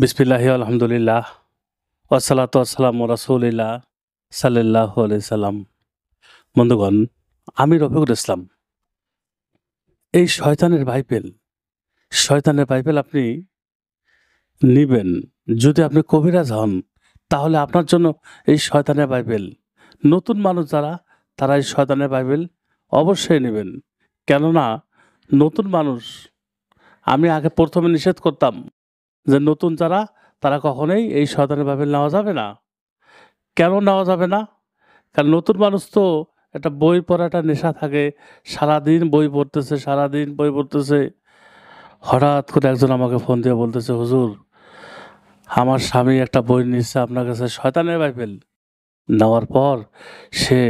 বিসমিল্লাহি আলহামদুলিল্লাহ ওয়াসসালাতু ওয়াসসালামু রাসূলিল্লাহ সাল্লাল্লাহু আলাইহি সাল্লাম। বন্ধুগণ, আমি রফিকুল ইসলাম। এই শয়তানের বাইবেল আপনি নিবেন। যদি আপনি কবিরাজ হন, তাহলে আপনার জন্য এই শয়তানের বাইবেল। নতুন মানুষ যারা, তারা এই শয়তানের বাইবেল অবশ্যই নেবেন। কেননা নতুন মানুষ, আমি আগে প্রথমে নিষেধ করতাম যে নতুন যারা, তারা কখনোই এই শয়তানের বাইবেল নেওয়া যাবে না। কেন নেওয়া যাবে না? কারণ নতুন মানুষ তো একটা বই পড়া একটা নেশা থাকে। সারাদিন বই পড়তেছে। হঠাৎ করে একজন আমাকে ফোন দিয়ে বলতেছে, হুজুর, আমার স্বামী একটা বই নিচ্ছে আপনার কাছে, শয়তানের বাইবেল। নেওয়ার পর সে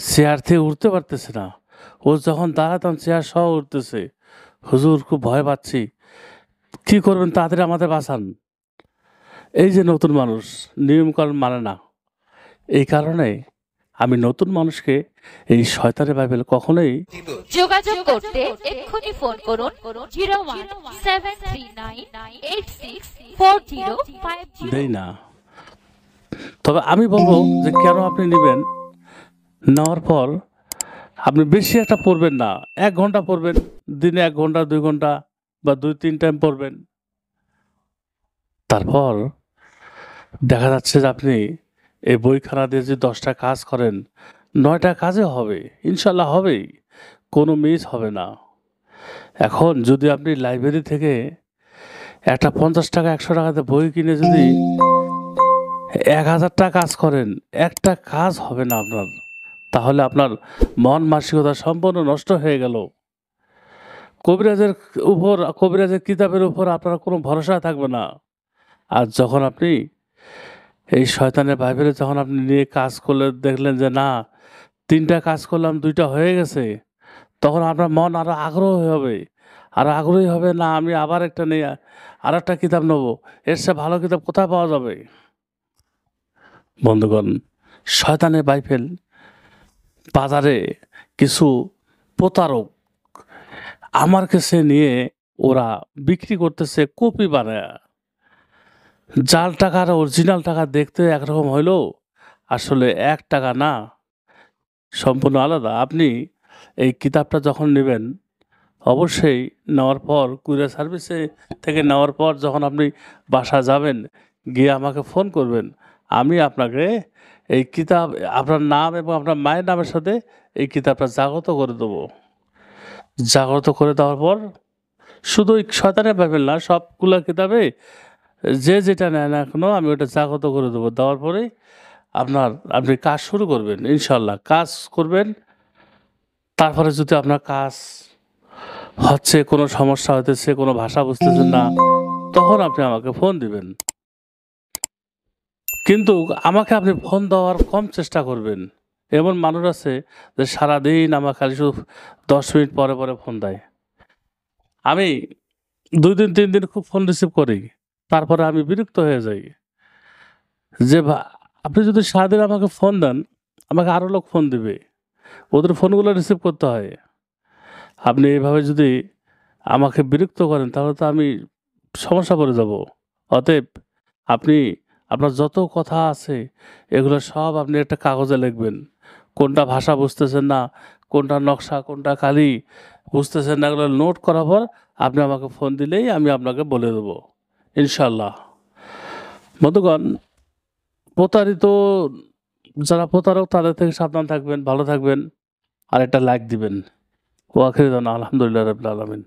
চেয়ার থেকে উঠতে পারতেছে না। ও যখন দাঁড়ায় তখন চেয়ার সহ উঠতেছে। হুজুর, খুব ভয় পাচ্ছি, কী করবেন, তাড়াতাড়ি আমাদের বাঁচান। এই যে নতুন মানুষ নিয়মকানুন মানে না, এই কারণে আমি নতুন মানুষকে এই শয়তানের বাইবেল কখনোই যোগাযোগ করতে এক্ষুনি ফোন করুন 0173986405 দেই না। তবে আমি বলবো যে কেন আপনি নেবেন, নেওয়ার পর আপনি বেশি একটা পড়বেন না, 1 ঘন্টা পড়বেন, দিনে 1 ঘন্টা 2 ঘন্টা বা 2-3 টাইম পড়বেন। তারপর দেখা যাচ্ছে যে আপনি এই বইখানা দিয়ে যদি 10টা কাজ করেন, 9টা কাজে হবে, ইনশাল্লাহ হবেই, কোনো মিস হবে না। এখন যদি আপনি লাইব্রেরি থেকে একটা 50 টাকা 100 টাকাতে বই কিনে যদি 1000টা কাজ করেন, একটা কাজ হবে না আপনার। তাহলে আপনার মন মানসিকতা সম্পূর্ণ নষ্ট হয়ে গেল। কবিরাজের কিতাবের উপর আপনার কোনো ভরসা থাকবে না। আর যখন আপনি এই শয়তানের বাইবেলে যখন আপনি নিয়ে কাজ করলে, দেখলেন যে না, 3টা কাজ করলাম, 2টা হয়ে গেছে, তখন আপনার মন আরও আগ্রহী হবে, না আমি আবার একটা নিয়ে আর একটা কিতাব নেবো, এর চেয়ে ভালো কিতাব কোথায় পাওয়া যাবে? বন্ধুগণ, শয়তানের বাইবেল বাজারে কিছু প্রতারক আমার কাছে নিয়ে ওরা বিক্রি করতেছে কপি বানায়। জাল টাকার অরিজিনাল টাকা দেখতে একরকম হইলেও আসলে 1 টাকা না, সম্পূর্ণ আলাদা। আপনি এই কিতাবটা যখন নেবেন, অবশ্যই নেওয়ার পর কুরিয়ার সার্ভিসে থেকে নেওয়ার পর যখন আপনি বাসা যাবেন, গিয়ে আমাকে ফোন করবেন। আমি আপনাকে এই কিতাব, আপনার নাম এবং আপনার মায়ের নামের সাথে এই কিতাবটা জাগ্রত করে দেবো। জাগ্রত করে দেওয়ার পর শুধু ওই শয়তানের বাইবেল না, সবগুলো কিতাবে যে যেটা নেয় না কেন, আমি ওটা জাগ্রত করে দেবো। দেওয়ার পরে আপনি কাজ শুরু করবেন, ইনশাল্লাহ কাজ করবেন। তারপরে যদি আপনার কাজ হচ্ছে, কোনো সমস্যা হতেছে, কোনো ভাষা বুঝতেছেন না, তখন আপনি আমাকে ফোন দিবেন। কিন্তু আমাকে আপনি ফোন দেওয়ার কম চেষ্টা করবেন। এমন মানুষ আছে যে সারাদিন আমার খালি শুধু 10 মিনিট পরে ফোন দেয়। আমি 2 দিন 3 দিন খুব ফোন রিসিভ করি, তারপরে আমি বিরক্ত হয়ে যাই যে আপনি যদি সারাদিন আমাকে ফোন দেন, আমাকে আরও লোক ফোন দিবে, ওদের ফোনগুলো রিসিভ করতে হয়। আপনি এভাবে যদি আমাকে বিরক্ত করেন, তাহলে তো আমি সমস্যা পড়ে যাব। অতএব আপনি আপনার যত কথা আছে, এগুলো সব আপনি একটা কাগজে লিখবেন। কোনটা ভাষা বুঝতেছেন না, কোনটা নকশা, কোনটা কালি বুঝতেছেন না, এগুলো নোট করার পর আপনি আমাকে ফোন দিলেই আমি আপনাকে বলে দেবো, ইনশাল্লাহ। বন্ধুগণ, যারা প্রতারক, তাদের থেকে সাবধান থাকবেন, ভালো থাকবেন, আর একটা লাইক দিবেন। ওয়াখির দাওয়ানা আলহামদুলিল্লাহ রাব্বিল আলামিন।